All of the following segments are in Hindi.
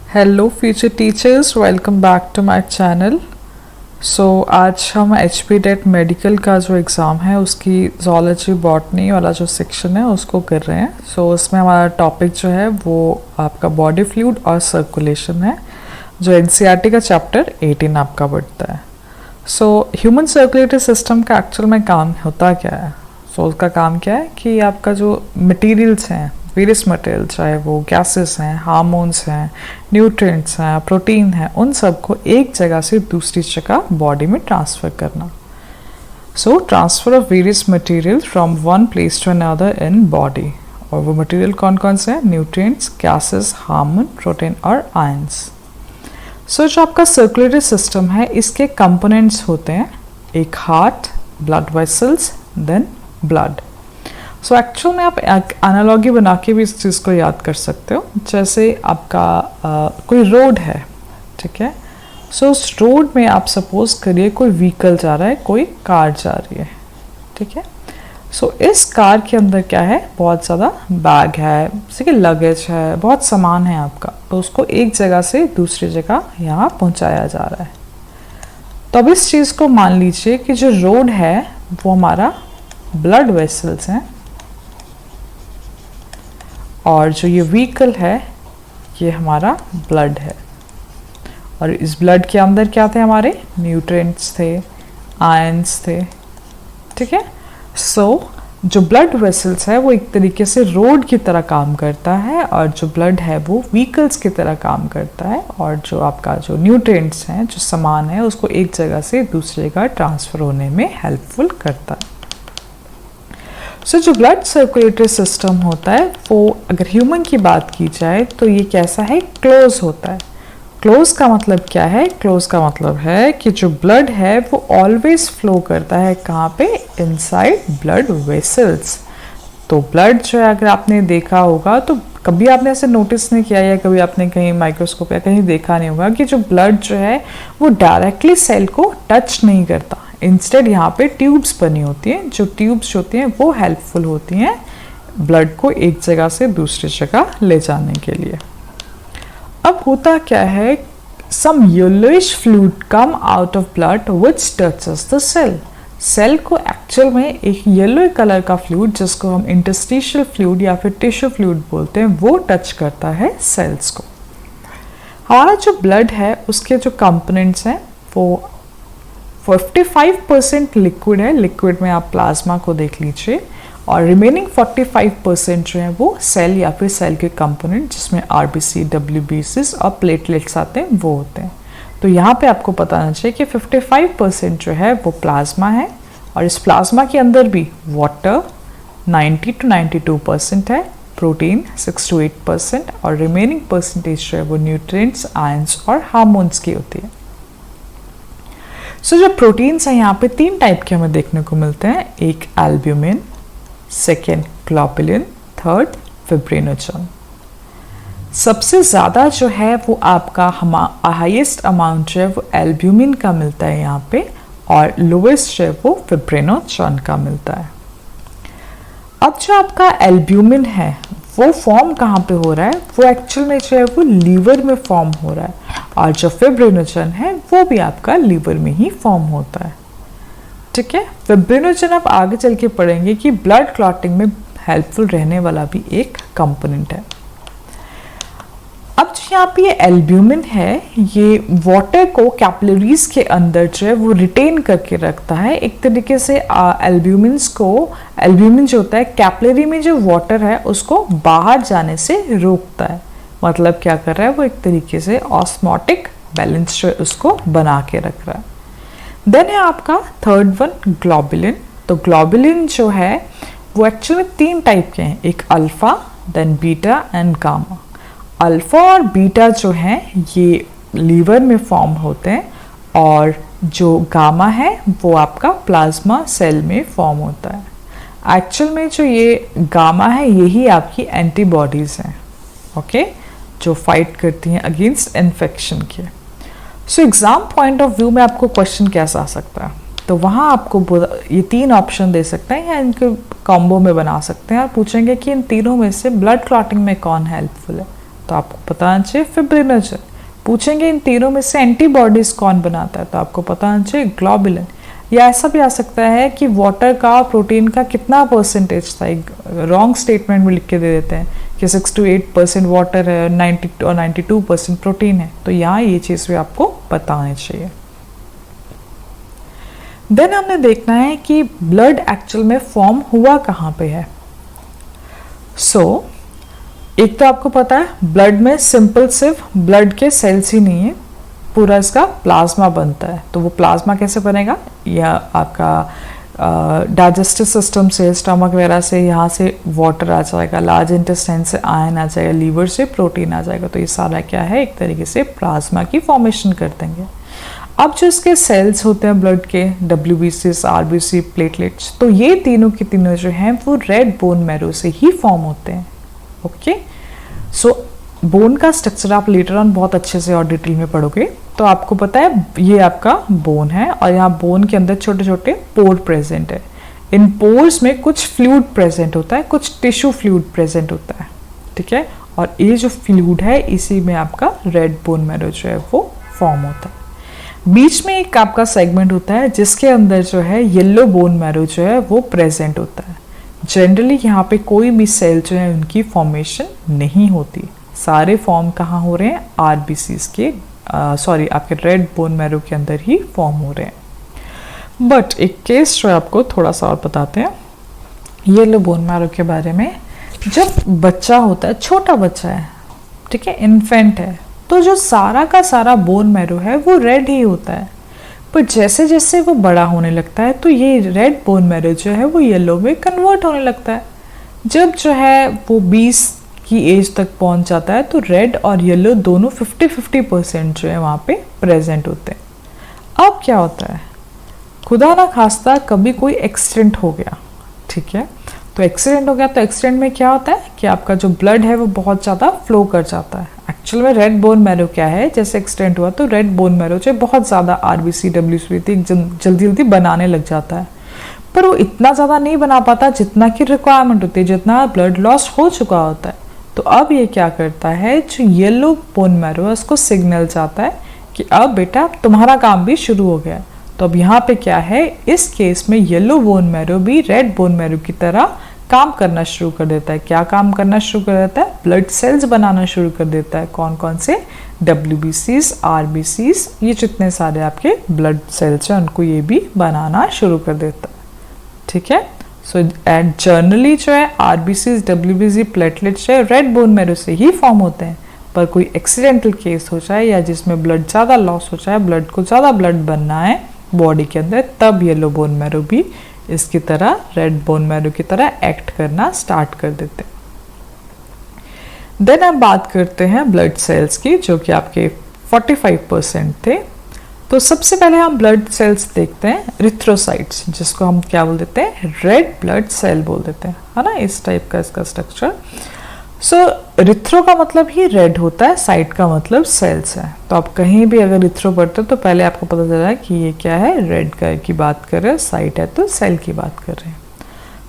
Hello future teachers, welcome back to my channel. आज हम HPTET मेडिकल का जो एग्ज़ाम है उसकी ज़ूलॉजी बॉटनी वाला जो सेक्शन है उसको कर रहे हैं। उसमें हमारा टॉपिक जो है वो आपका बॉडी फ्लूइड और सर्कुलेशन है, जो NCERT का चैप्टर 18 आपका बढ़ता है। ह्यूमन सर्कुलेटरी सिस्टम का एक्चुअल में काम होता क्या है? उसका काम क्या है कि आपका जो मटेरियल्स हैं, वेरियस मटेरियल, चाहे वो गैसेस हैं, हार्मोन्स हैं, न्यूट्रिएंट्स हैं, प्रोटीन हैं, उन सब को एक जगह से दूसरी जगह बॉडी में ट्रांसफ़र करना। Transfer of various material from one place to another in body. और वो मटेरियल कौन कौन से हैं? न्यूट्रिएंट्स, गैसेस, हार्मोन, प्रोटीन और आयंस। जो आपका सर्कुलेटरी सिस्टम है, इसके कंपोनेंट्स होते हैं एक heart, blood vessels, then blood. Actual में आप एनालॉजी बना के भी इस चीज़ को याद कर सकते हो। जैसे आपका कोई रोड है, ठीक है। उस रोड में आप सपोज करिए कोई व्हीकल जा रहा है, कोई कार जा रही है, ठीक है। इस कार के अंदर क्या है? बहुत ज़्यादा बैग है, जैसे कि लगेज है, बहुत सामान है आपका, तो उसको एक जगह से दूसरी जगह यहाँ पहुँचाया जा रहा है। तो अब इस चीज़ को मान लीजिए कि जो रोड है वो हमारा ब्लड वेसल्स हैं, और जो ये व्हीकल है ये हमारा ब्लड है। और इस ब्लड के अंदर क्या थे? हमारे न्यूट्रिएंट्स थे, आयंस थे, ठीक है। जो ब्लड वेसल्स है वो एक तरीके से रोड की तरह काम करता है, और जो ब्लड है वो व्हीकल्स की तरह काम करता है, और जो आपका जो न्यूट्रिएंट्स हैं, जो सामान है, उसको एक जगह से दूसरी जगह ट्रांसफ़र होने में हेल्पफुल करता है। जो ब्लड सर्कुलेटरी सिस्टम होता है वो अगर ह्यूमन की बात की जाए तो ये कैसा है? क्लोज होता है। क्लोज का मतलब क्या है? क्लोज का मतलब है कि जो ब्लड है वो ऑलवेज फ्लो करता है कहाँ पे? Inside blood vessels. तो ब्लड जो है, अगर आपने देखा होगा तो कभी आपने ऐसे नोटिस नहीं किया, या कभी आपने कहीं माइक्रोस्कोप या कहीं देखा नहीं होगा कि जो ब्लड जो है वो डायरेक्टली सेल को टच नहीं करता। इंस्टेड यहाँ पे ट्यूब्स बनी होती हैं। जो ट्यूब्स होती हैं वो हेल्पफुल होती हैं ब्लड को एक जगह से दूसरी जगह ले जाने के लिए। अब होता क्या है? Some yellowish fluid come out of blood which touches the cell. Cell को एक्चुअल में एक येलो कलर का फ्लूइड, जिसको हम इंटरस्टिशियल फ्लूइड या फिर टिश्यू फ्लूइड बोलते हैं, वो टच करता है सेल्स को। हमारा जो ब्लड है उसके जो कंपोनेंट्स हैं वो 55% लिक्विड है। लिक्विड में आप प्लाज्मा को देख लीजिए, और रिमेनिंग 45% जो है वो सेल या फिर सेल के कंपोनेंट, जिसमें RBC, WBCs और प्लेटलेट्स आते हैं, वो होते हैं। तो यहाँ पे आपको पता होना चाहिए कि 55% जो है वो प्लाज्मा है, और इस प्लाज्मा के अंदर भी वाटर 90 to 92% है, प्रोटीन 6 to 8%, और रिमेनिंग परसेंटेज जो है वो न्यूट्रिएंट्स, आयंस और हार्मोन्स की होती है। जो प्रोटीन्स हैं यहाँ पे 3 टाइप के हमें देखने को मिलते हैं। एक albumin, second globulin, third fibrinogen. सबसे ज़्यादा जो है वो आपका हाईएस्ट अमाउंट जो है वो एल्ब्यूमिन का मिलता है यहाँ पे, और लोएस्ट जो है वो फिब्रिनोजन का मिलता है। अब जो आपका एल्ब्यूमिन है वो फॉर्म कहाँ पे हो रहा है? वो एक्चुअल में जो है वो लीवर में फॉर्म हो रहा है, और जो फिब्रिनोजन है वो भी आपका लीवर में ही फॉर्म होता है, ठीक है। फिब्रिनोजन आप आगे चल के पढ़ेंगे कि ब्लड क्लॉटिंग में हेल्पफुल रहने वाला भी एक कंपोनेंट है। अब जो यहाँ पे ये एल्ब्यूमिन है, ये वाटर को कैपिलरीज के अंदर जो है वो रिटेन करके रखता है। एक तरीके से एल्ब्यूमिन जो होता है कैपिलरी में जो वाटर है उसको बाहर जाने से रोकता है। मतलब क्या कर रहा है? वो एक तरीके से ऑस्मोटिक बैलेंस जो है उसको बना के रख रहा है। देन है आपका थर्ड वन ग्लोबुलिन। तो ग्लोबुलिन जो है वो एक्चुअली 3 टाइप के हैं, एक alpha, then beta and gamma. Alpha और बीटा जो हैं ये लीवर में फॉर्म होते हैं, और जो गामा है वो आपका प्लाज्मा सेल में फॉर्म होता है। एक्चुअल में जो ये गामा है यही आपकी एंटीबॉडीज़ हैं, ओके, जो फाइट करती हैं अगेंस्ट इन्फेक्शन के। एग्ज़ाम पॉइंट ऑफ व्यू में आपको क्वेश्चन कैसा आ सकता है? तो वहाँ आपको ये 3 ऑप्शन दे सकते हैं, या इनके कॉम्बो में बना सकते हैं, और पूछेंगे कि इन तीनों में से ब्लड क्लॉटिंग में कौन हेल्पफुल है। तो आपको पता होना चाहिए फिब्रिनोजन। पूछेंगे इन तीनों में से एंटीबॉडीज कौन बनाता है, तो आपको पता होना चाहिए ग्लोबुलिन। या ऐसा भी आ सकता है कि वाटर का प्रोटीन का कितना परसेंटेज था, एक रॉन्ग स्टेटमेंट में लिख के दे देते हैं कि 6 to 8% वाटर है, 90 और 92% प्रोटीन है। तो यहाँ ये चीज़ भी आपको पता होनी चाहिए। देन हमने देखना है कि ब्लड एक्चुअल में फॉर्म हुआ कहाँ पे है। एक तो आपको पता है ब्लड में सिंपल सिर्फ ब्लड के सेल्स ही नहीं है, पूरा इसका प्लाज्मा बनता है। तो वो प्लाज्मा कैसे बनेगा, या आपका डाइजेस्टिव सिस्टम से, स्टमक वगैरह से, यहाँ से वाटर आ जाएगा, लार्ज इंटेस्टाइन से आयन आ जाएगा, लीवर से प्रोटीन आ जाएगा। तो ये सारा क्या है, एक तरीके से प्लाज्मा की फॉर्मेशन कर देंगे। अब जो इसके सेल्स होते हैं ब्लड के, WBCs, RBC, प्लेटलेट्स, तो ये तीनों के तीनों जो हैं वो रेड बोन मैरो से ही फॉर्म होते हैं। ओके, सो बोन का स्ट्रक्चर आप लेटर ऑन बहुत अच्छे से और डिटेल में पढ़ोगे। तो आपको पता है ये आपका बोन है और यहाँ बोन के अंदर छोटे छोटे पोर प्रेजेंट है। इन पोर्स में कुछ फ्लूइड प्रेजेंट होता है, कुछ टिश्यू फ्लूइड प्रेजेंट होता है, ठीक है। और ये जो फ्लूइड है इसी में आपका रेड बोन मैरो जो है वो फॉर्म होता है। बीच में एक आपका सेगमेंट होता है जिसके अंदर जो है येलो बोन मैरो जो है वो प्रेजेंट होता है। जनरली यहाँ पे कोई भी सेल जो है उनकी फॉर्मेशन नहीं होती, सारे फॉर्म कहाँ हो रहे हैं, RBCs के आपके रेड बोन मैरो के अंदर ही फॉर्म हो रहे हैं। बट एक केस जो है आपको थोड़ा सा और बताते हैं येलो बोन मैरो के बारे में। जब बच्चा होता है, छोटा बच्चा है, ठीक है, इन्फेंट है, तो जो सारा का सारा बोन मैरो है वो रेड ही होता है। पर जैसे जैसे वो बड़ा होने लगता है तो ये रेड बोन मैरो जो है वो येलो में कन्वर्ट होने लगता है। जब जो है वो 20 की एज तक पहुंच जाता है तो रेड और येलो दोनों 50-50% जो है वहाँ पे प्रेजेंट होते हैं। अब क्या होता है, खुदा ना खास्ता कभी कोई एक्सीडेंट हो गया, ठीक है, तो एक्सीडेंट हो गया तो एक्सीडेंट में क्या होता है कि आपका जो ब्लड है वो बहुत ज़्यादा फ्लो कर जाता है। एक्चुअल में रेड बोन मैरो क्या है, जैसे एक्सीडेंट हुआ तो रेड बोन मैरो जो बहुत ज़्यादा RBC WBC जल्दी जल्दी बनाने लग जाता है, पर वो इतना ज़्यादा नहीं बना पाता जितना की रिक्वायरमेंट होती है, जितना ब्लड लॉस हो चुका होता है। तो अब ये क्या करता है, जो येलो बोन मैरो है उसको सिग्नल जाता है कि अब बेटा तुम्हारा काम भी शुरू हो गया। तो अब यहाँ पे क्या है, इस केस में येलो बोन मैरो भी रेड बोन मैरो की तरह काम करना शुरू कर देता है। क्या काम करना शुरू कर देता है, ब्लड सेल्स बनाना शुरू कर देता है। कौन कौन से, WBCs, RBCs, ये जितने सारे आपके ब्लड सेल्स हैं उनको ये भी बनाना शुरू कर देता है, ठीक है। सो एंड जनरली जो है RBCs, WBC, प्लेटलेट्स जो है रेड बोन मैरो से ही फॉर्म होते हैं। पर कोई एक्सीडेंटल केस हो जाए या जिसमें ब्लड ज़्यादा लॉस हो जाए, ब्लड को ज़्यादा ब्लड बनना है बॉडी के अंदर, तब येलो बोन मैरो भी इसकी तरह रेड बोन मैरो की तरह एक्ट करना स्टार्ट कर देते हैं। देन अब बात करते हैं ब्लड सेल्स की, जो कि आपके 45% थे। तो सबसे पहले हम ब्लड सेल्स देखते हैं इरिथ्रोसाइट्स, जिसको हम क्या बोल देते हैं, रेड ब्लड सेल बोल देते हैं, है ना, इस टाइप का इसका स्ट्रक्चर। सो इरिथ्रो का मतलब ही रेड होता है, साइट का मतलब सेल्स है। तो आप कहीं भी अगर इरिथ्रो पढ़ते हो तो पहले आपको पता चला कि ये क्या है, रेड कलर की बात कर रहे हैं, साइट है तो सेल की बात कर रहे हैं।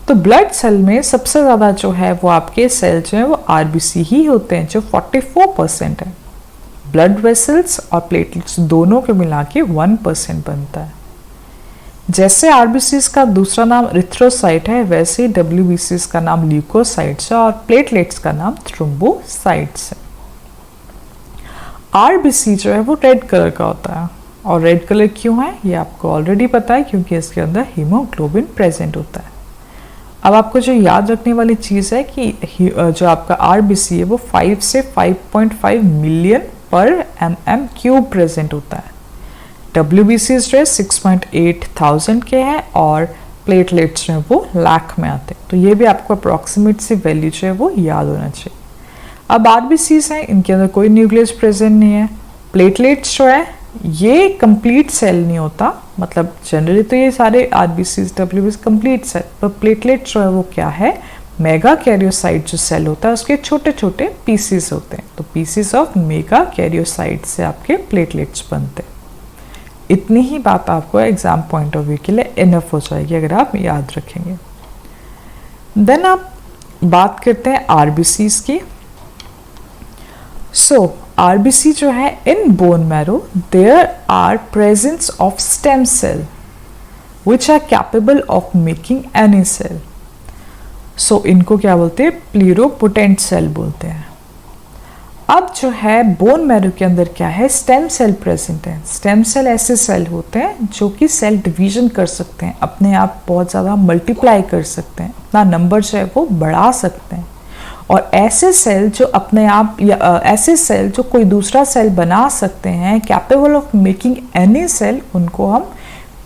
तो ब्लड सेल में सबसे ज़्यादा जो है वो आपके सेल जो है वो RBC ही होते हैं, जो 44% है। ब्लड वेसल्स और प्लेटलेट्स दोनों के मिला के 1% बनता है। जैसे RBCs का दूसरा नाम इरिथ्रोसाइट है, वैसे ही WBCs का नाम ल्यूकोसाइट्स है और प्लेटलेट्स का नाम थ्रोम्बोसाइट्स है। RBC जो है वो रेड कलर का होता है, और रेड कलर क्यों है ये आपको ऑलरेडी पता है, क्योंकि इसके अंदर हीमोग्लोबिन प्रेजेंट होता है। अब आपको जो याद रखने वाली चीज़ है कि जो आपका RBC है वो 5 से 5.5 मिलियन पर mm³ प्रेजेंट होता है। WBCs जो है 6.8 थाउजेंड के हैं और प्लेटलेट्स जो है वो लाख में आते हैं। तो ये भी आपको अप्रॉक्सीमेट सी वैल्यू जो है वो याद होना चाहिए। अब RBCs हैं, इनके अंदर कोई न्यूक्लियस प्रेजेंट नहीं है। प्लेटलेट्स जो है ये कंप्लीट सेल नहीं होता, मतलब जनरली तो ये सारे RBCs, WBCs कंप्लीट सेल, पर प्लेटलेट्स जो है वो क्या है, मेगा कैरियोसाइट जो सेल होता है उसके छोटे छोटे पीसीस होते हैं। तो पीसीस ऑफ मेगा कैरियोसाइट से आपके प्लेटलेट्स बनते हैं। इतनी ही बात आपको एग्जाम पॉइंट ऑफ व्यू के लिए इनफ हो जाएगी अगर आप याद रखेंगे। देन आप बात करते हैं RBCs की। सो आरबीसी जो है in bone marrow there are presence of stem cell which are capable of making any cell. So इनको क्या बोलते हैं, प्लूरोपोटेंट सेल बोलते हैं। अब जो है बोन मैरो के अंदर क्या है, स्टेम सेल प्रेजेंट है। स्टेम सेल ऐसे सेल होते हैं जो कि सेल डिवीजन कर सकते हैं, अपने आप बहुत ज़्यादा मल्टीप्लाई कर सकते हैं, अपना नंबर जो है वो बढ़ा सकते हैं। और ऐसे सेल जो अपने आप या ऐसे सेल जो कोई दूसरा सेल बना सकते हैं, capable of making any cell, उनको हम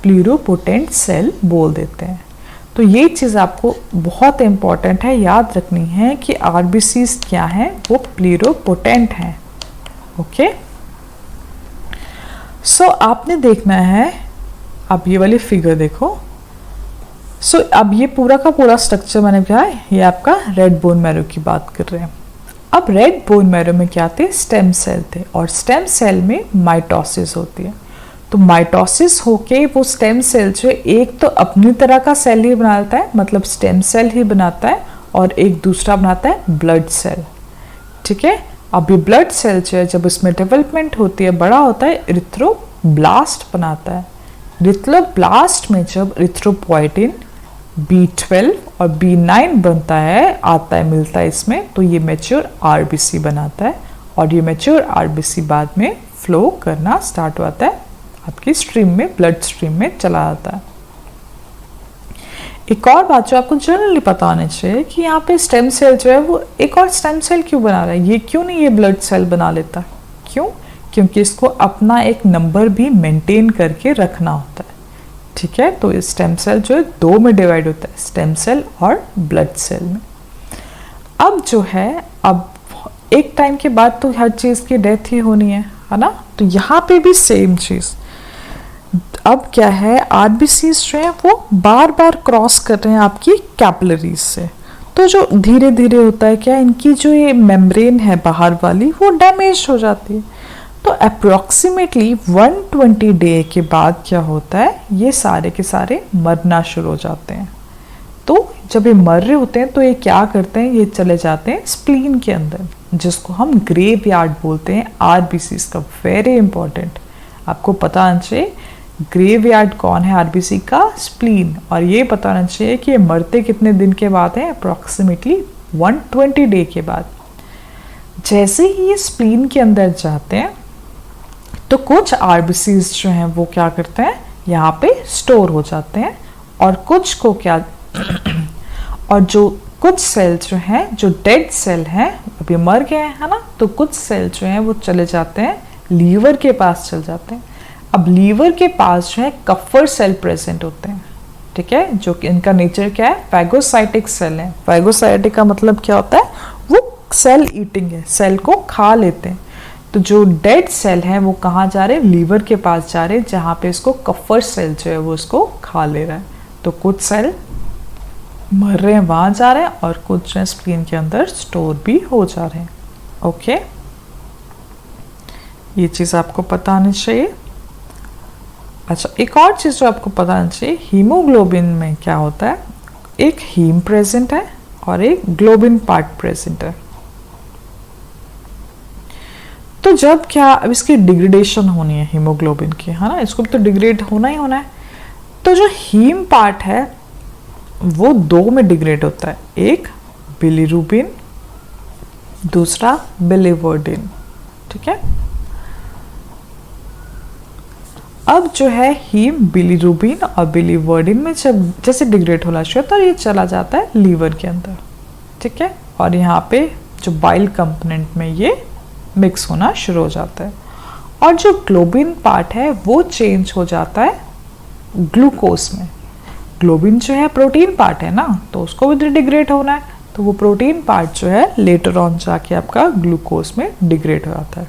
प्लूरोपोटेंट सेल बोल देते हैं। तो ये चीज़ आपको बहुत इम्पॉर्टेंट है, याद रखनी है कि आरबीसीज क्या हैं, वो प्लूरोपोटेंट हैं। ओके, सो आपने देखना है, अब ये वाली फिगर देखो। सो अब ये पूरा का पूरा स्ट्रक्चर मैंने क्या है, ये आपका रेड बोन मैरो की बात कर रहे हैं। अब रेड बोन मैरो में क्या थे, स्टेम सेल थे, और स्टेम सेल में माइटोसिस होती है। तो माइटोसिस होके वो स्टेम सेल जो एक तो अपनी तरह का सेल ही बनाता है, मतलब स्टेम सेल ही बनाता है, और एक दूसरा बनाता है ब्लड सेल। ठीक है, अब ये ब्लड सेल जो है जब इसमें डेवलपमेंट होती है, बड़ा होता है, इरिथ्रोब्लास्ट बनाता है। इरिथ्रोब्लास्ट में जब इरिथ्रोपोएटिन B12 और B9 बनता है, आता है, मिलता है इसमें, तो ये मैच्योर आरबीसी बनाता है, और ये मैच्योर आरबीसी बाद में फ्लो करना स्टार्ट होता है, आपकी स्ट्रीम में, ब्लड स्ट्रीम में चला जाता है। एक और बात जो आपको जनरली पता होनी चाहिए कि यहाँ पे स्टेम सेल जो है वो एक और स्टेम सेल क्यों बना रहा है, ये क्यों नहीं ये ब्लड सेल बना लेता, क्यों, क्योंकि इसको अपना एक नंबर भी मेंटेन करके रखना होता है। ठीक है, तो स्टेम सेल जो है दो में डिवाइड होता है, स्टेम सेल और ब्लड सेल में। अब जो है, अब एक टाइम के बाद तो हर चीज़ की डेथ ही होनी है ना, तो यहाँ पे भी सेम चीज़। अब क्या है, आरबीसीज जो है वो बार बार क्रॉस कर रहे हैं आपकी कैपिलरीज से, तो जो धीरे धीरे होता है क्या, इनकी जो ये मेम्ब्रेन है बाहर वाली, वो डैमेज हो जाती है। तो अप्रोक्सीमेटली 120 डे के बाद क्या होता है, ये सारे के सारे मरना शुरू हो जाते हैं। तो जब ये मर रहे होते हैं तो ये क्या करते हैं, ये चले जाते हैं स्प्लीन के अंदर, जिसको हम ग्रेव यार्ड बोलते हैं आरबीसीज का। वेरी इंपॉर्टेंट, आपको पता होना चाहिए ग्रेव यार्ड कौन है आरबीसी का, स्प्लीन। और ये पता होना चाहिए कि ये मरते कितने दिन के बाद है, अप्रोक्सीमेटली 120 डे के बाद। जैसे ही ये स्प्लीन के अंदर जाते हैं तो कुछ आरबीसीज जो हैं वो क्या करते हैं, यहाँ पे स्टोर हो जाते हैं, और कुछ को क्या और जो कुछ सेल जो हैं, जो डेड सेल हैं, अभी मर गए हैं, है ना, तो कुछ सेल जो हैं वो चले जाते हैं लीवर के पास, चल जाते हैं। अब लीवर के पास जो है कफर सेल प्रेजेंट होते हैं। ठीक है, जो कि इनका नेचर क्या है, फैगोसाइटिक सेल है। फैगोसाइटिक का मतलब क्या होता है, वो सेल ईटिंग है, सेल को खा लेते हैं। तो जो डेड सेल है वो कहाँ जा रहे हैं, लीवर के पास जा रहे हैं, जहाँ पे इसको कफर सेल जो है वो उसको खा ले रहा है। तो कुछ सेल मर रहे हैं, वहाँ जा रहे हैं, और कुछ स्प्लीन के अंदर स्टोर भी हो जा रहे हैं। ओके, ये चीज़ आपको पता होनी चाहिए। अच्छा, एक और चीज़ जो आपको पता होनी चाहिए, हीमोग्लोबिन में क्या होता है, एक हीम प्रेजेंट है और एक ग्लोबिन पार्ट प्रेजेंट है। तो जब क्या, अब इसकी डिग्रेडेशन होनी है हीमोग्लोबिन की, है ना, इसको तो डिग्रेड होना ही होना है। तो जो हीम पार्ट है वो दो में डिग्रेड होता है, एक बिलीरुबिन, दूसरा बिलीवर्डिन। ठीक है, अब जो है हीम बिलीरुबिन और बिलीवर्डिन में जब जैसे डिग्रेड होना शुरू तो ये चला जाता है लीवर के अंदर। ठीक है, और यहाँ पे जो बाइल कंपोनेंट में ये मिक्स होना शुरू हो जाता है, और जो ग्लोबिन पार्ट है वो चेंज हो जाता है ग्लूकोज में। ग्लोबिन जो है प्रोटीन पार्ट है ना, तो उसको भी डिग्रेड होना है, तो वो प्रोटीन पार्ट जो है लेटर ऑन जाके आपका ग्लूकोज में डिग्रेड हो जाता है।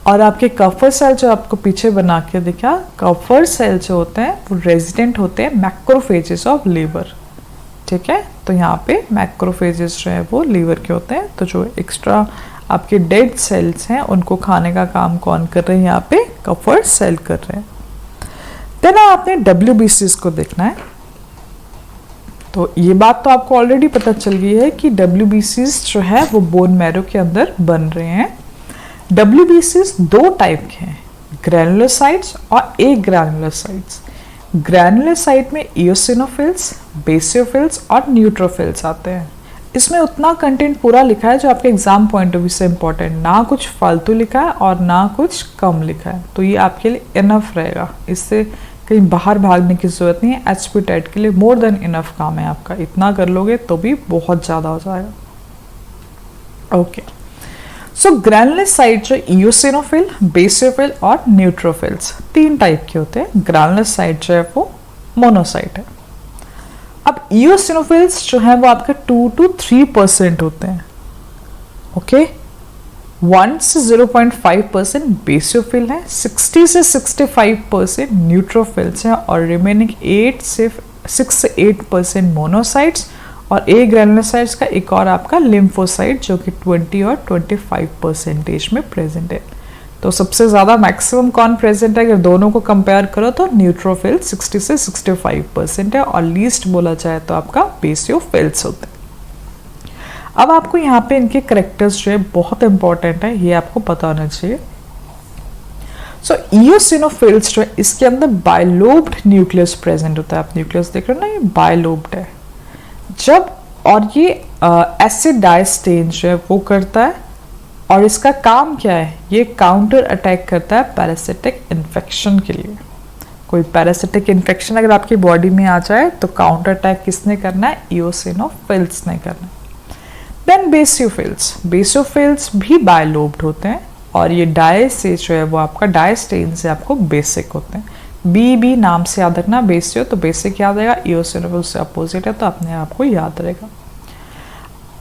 और आपके कफर सेल जो आपको पीछे बना के दिखा, कफर सेल जो होते हैं वो रेजिडेंट होते हैं मैक्रोफेजेस ऑफ लीवर। ठीक है, तो यहाँ पे मैक्रोफेजेस जो है वो लीवर के होते हैं। तो जो एक्स्ट्रा आपके डेड सेल्स हैं उनको खाने का काम कौन कर रहे हैं, यहाँ पे कफर सेल कर रहे हैं। देन आपने WBCs को देखना है। तो ये बात तो आपको ऑलरेडी पता चल गई है कि WBCs जो है वो बोन मैरो के अंदर बन रहे हैं। WBCs दो टाइप के हैं, ग्रैनुलोसाइट्स और एग्रैनुलोसाइट्स। ग्रैनुलोसाइट में इओसिनोफिल्स, बेसियोफिल्स और न्यूट्रोफिल्स आते हैं। इसमें उतना कंटेंट पूरा लिखा है जो आपके एग्जाम पॉइंट ऑफ व्यू से इम्पोर्टेंट, ना कुछ फालतू लिखा है और ना कुछ कम लिखा है, तो ये आपके लिए इनफ रहेगा। इससे कहीं बाहर भागने की जरूरत नहीं है। एचपी टेट के लिए मोर देन इनफ काम है आपका, इतना कर लोगे तो भी बहुत ज़्यादा हो जाएगा। ओके, सो ग्रैनुलोसाइट जो इओसिनोफिल, बेसियोफिल और न्यूट्रोफिल्स तीन टाइप के होते हैं। ग्रैनुलोसाइट जो है वो मोनोसाइट है। अब इओसिनोफिल्स जो है वो आपके 2 to 3% होते हैं। ओके, 1 से 0.5% बेसियोफिल है, 60 से 65% न्यूट्रोफिल्स हैं और रिमेनिंग 6 से 8% मोनोसाइट्स और ए ग्रैनुलोसाइट्स का एक और आपका लिम्फोसाइट जो कि 20 और 25% में प्रेजेंट है। तो सबसे ज़्यादा मैक्सिमम कौन प्रेजेंट है? अगर दोनों को कंपेयर करो तो न्यूट्रोफिल 60 से 65% है और लीस्ट बोला जाए तो आपका बेसियोफिल्स होते हैं। अब आपको यहाँ पे इनके करेक्टर्स जो है बहुत इंपॉर्टेंट है, ये आपको पता होना चाहिए। सो इओसिनोफिल्स जो है इसके अंदर बायलोब्ड न्यूक्लियस प्रेजेंट होता है। आप न्यूक्लियस देख रहे हो ना, ये बायलोब्ड है। जब और ये एसिड डायस्टेन जो है वो करता है और इसका काम क्या है? ये काउंटर अटैक करता है पैरासिटिक इन्फेक्शन के लिए। कोई पैरासिटिक इन्फेक्शन अगर आपकी बॉडी में आ जाए तो काउंटर अटैक किसने करना है? इओसिनोफिल्स ने करना है। देन बेसियोफिल्स, बेसियोफिल्स भी बायलोब्ड होते हैं और ये डाय से जो है वो आपका डायस्टेन से आपको बेसिक होते हैं। बी नाम से याद रखना, बेसियो तो बेसिक याद रहेगा, इओसिनोफिल से अपोजिट है तो अपने आप को याद रहेगा।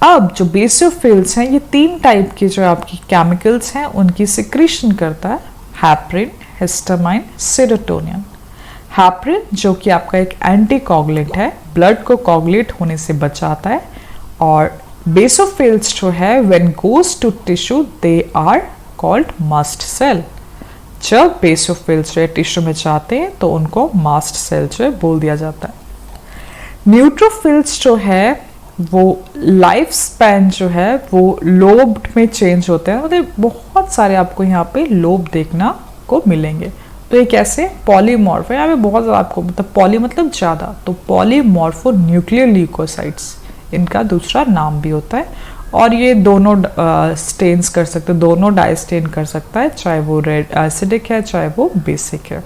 अब जो बेसियोफिल्स हैं ये तीन टाइप के जो आपकी केमिकल्स हैं उनकी सिक्रीशन करता है, हैपरिन, हिस्टामाइन, सेरोटोनिन। हैपरिन जो कि आपका एक एंटीकोगुलेंट है, ब्लड को कोगुलेट होने से बचाता है। और बेसियोफिल्स जो है when goes to tissue they are called mast cell. जब बेसियोफिल्स जो है टिश्यू में जाते हैं तो उनको मास्ट सेल जो है बोल दिया जाता है। न्यूट्रोफिल्स जो है वो लाइफ स्पैन जो है वो लोब में चेंज होते हैं, मतलब बहुत सारे आपको यहाँ पे लोब देखना को मिलेंगे। तो ये कैसे? पॉलीमॉर्फो, यहाँ पे बहुत ज़्यादा आपको मतलब पॉली मतलब ज़्यादा, तो पॉलीमॉर्फो न्यूक्लियर ल्यूकोसाइट्स इनका दूसरा नाम भी होता है। और ये दोनों स्टेन्स कर सकते हैं, दोनों डाइस्टेन कर सकता है, चाहे वो रेड एसिडिक है चाहे वो बेसिक है।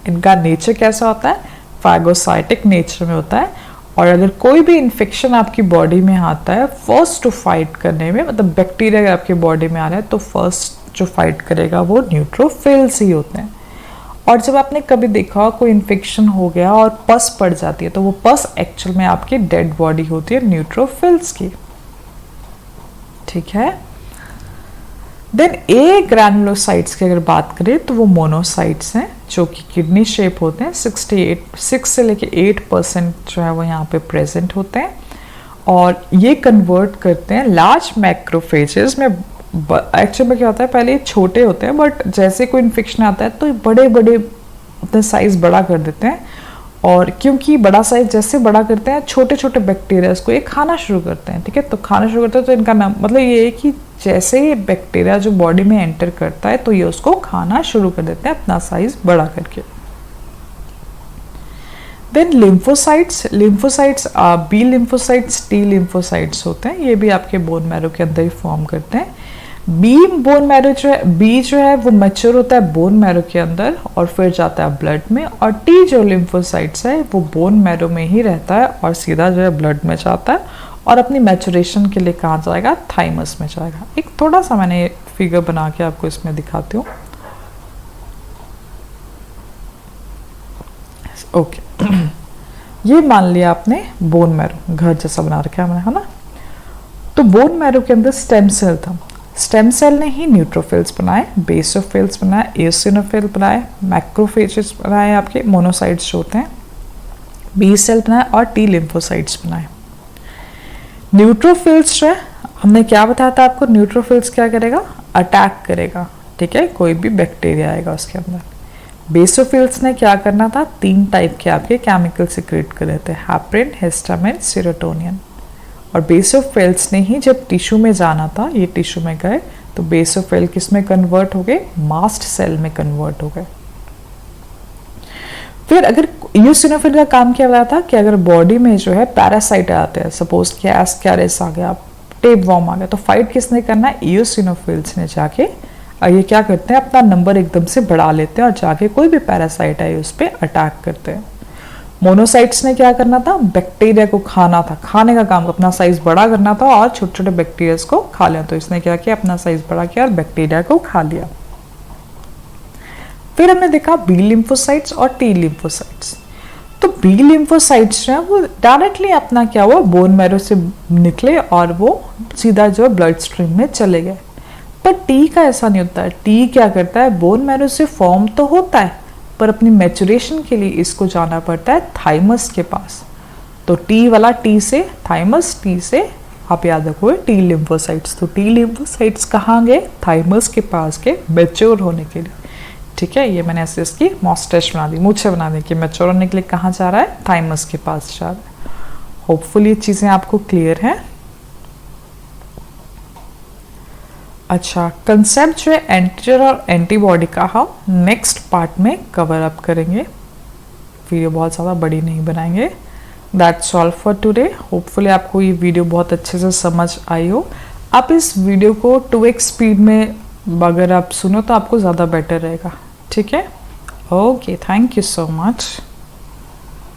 इनका नेचर कैसा होता है? फैगोसाइटिक नेचर में होता है। और अगर कोई भी इन्फेक्शन आपकी बॉडी में आता है, फर्स्ट टू फाइट करने में, मतलब बैक्टीरिया अगर आपकी बॉडी में आ रहा है तो फर्स्ट जो फाइट करेगा वो न्यूट्रोफिल्स ही होते हैं। और जब आपने कभी देखा हो कोई इन्फेक्शन हो गया और पस पड़ जाती है तो वो पस एक्चुअल में आपकी डेड बॉडी होती है न्यूट्रोफिल्स की, ठीक है। देन ए ग्रैनुलोसाइट्स की अगर बात करें तो वो मोनोसाइट्स हैं जो कि किडनी शेप होते हैं। 6 से लेके 8% जो है वो यहाँ पे प्रेजेंट होते हैं और ये कन्वर्ट करते हैं लार्ज मैक्रोफेजेस में। एक्चुअली में क्या होता है, पहले ये छोटे होते हैं बट जैसे कोई इन्फेक्शन आता है तो ये बड़े बड़े अपना साइज बड़ा कर देते हैं। और क्योंकि बड़ा साइज जैसे बड़ा करते हैं छोटे छोटे बैक्टीरिया को ये खाना शुरू करते हैं, ठीक है। तो खाना शुरू करते हैं तो इनका नाम मतलब ये है कि जैसे ये बैक्टीरिया जो बॉडी में एंटर करता है तो ये उसको खाना शुरू कर देते हैं अपना साइज बड़ा करके। Then lymphocytes, B lymphocytes, T lymphocytes होते हैं, ये भी आपके बोन मैरो के अंदर ही फॉर्म करते हैं। बी जो है वो मैच्योर होता है बोन मैरो के अंदर और फिर जाता है ब्लड में। और टी जो लिम्फोसाइट्स है वो बोन मैरो में ही रहता है और सीधा जो है ब्लड में जाता है और अपनी मैचुरेशन के लिए कहाँ जाएगा? थाइमस में जाएगा। एक थोड़ा सा मैंने फिगर बना के आपको इसमें दिखाती हूँ। ओके ये मान लिया आपने बोन मैरो घर जैसा बना रखा है मैंने, है ना। तो बोन मैरो के अंदर स्टेम सेल था, स्टेम सेल ने ही न्यूट्रोफिल्स बनाए, बेसोफिल्स बनाए, एओसिनोफिल बनाए, मैक्रोफेजेस बनाए, आपके मोनोसाइट्स जो होते हैं, बी सेल बनाए और टी लिम्फोसाइट्स बनाए। न्यूट्रोफिल्स जो है हमने क्या बताया था आपको, न्यूट्रोफिल्स क्या करेगा? अटैक करेगा, ठीक है, कोई भी बैक्टीरिया आएगा उसके अंदर। बेसोफिल्स ने क्या करना था, 3 टाइप के आपके केमिकल सिक्रेट कर रहे थे, हेपरिन, हिस्टामिन, सेरोटोनिन। और बेसोफिल्स ने ही जब टिश्यू में जाना था, ये टिश्यू में गए तो बेसोफिल किस में कन्वर्ट हो गए, मास्ट सेल में कन्वर्ट हो गए। फिर अगर इयोसिनोफिल का काम क्या हुआ था कि अगर बॉडी में जो है पैरासाइट आते हैं, सपोज कि एस्कैरिस आ गया, टेप वॉर्म आ गया, तो फाइट किसने करना है, इयोसिनोफिल्स ने जाके ये क्या करते हैं, अपना नंबर एकदम से बढ़ा लेते हैं और जाके कोई भी पैरासाइट है उस पर अटैक करते हैं। मोनोसाइट्स ने क्या करना था, बैक्टीरिया को खाना था, खाने का काम, अपना साइज बड़ा करना था और छोटे छोटे बैक्टीरिया को खा लिया। तो इसने क्या किया, अपना साइज बड़ा किया और बैक्टीरिया को खा लिया। फिर हमने देखा बी लिम्फोसाइट्स और टी लिम्फोसाइट्स। तो बी लिम्फोसाइट्स जो है वो डायरेक्टली अपना क्या हुआ, बोन मैरो से निकले और वो सीधा जो है ब्लड स्ट्रीम में चले गए। पर टी का ऐसा नहीं होता है। टी क्या करता है, बोन मैरो से फॉर्म तो होता है पर अपनी मैचुरेशन के लिए इसको जाना पड़ता है थाइमस के पास। तो टी वाला टी से थाइमस, टी से आप याद रखोगे टी लिम्फोसाइट्स। तो टी लिम्फोसाइट्स कहाँ गए, थाइमस के पास के मैच्योर होने के लिए। ठीक है, ये मैंने ऐसे इसकी मॉस्टैच बना दी, मूछें बना दी कि मैच्योर होने के लिए कहाँ जा रहा है, थाइमस के पास जा रहा है। होपफुली ये चीज़ें आपको क्लियर हैं। अच्छा, कंसेप्ट जो है एंटीजन और एंटीबॉडी का हम नेक्स्ट पार्ट में कवर अप करेंगे। वीडियो बहुत ज़्यादा बड़ी नहीं बनाएंगे। That's all for today. Hopefully आपको ये वीडियो बहुत अच्छे से समझ आई हो। आप इस वीडियो को 2x स्पीड में अगर आप सुनो तो आपको ज़्यादा बेटर रहेगा। ठीक है, okay, thank you so much.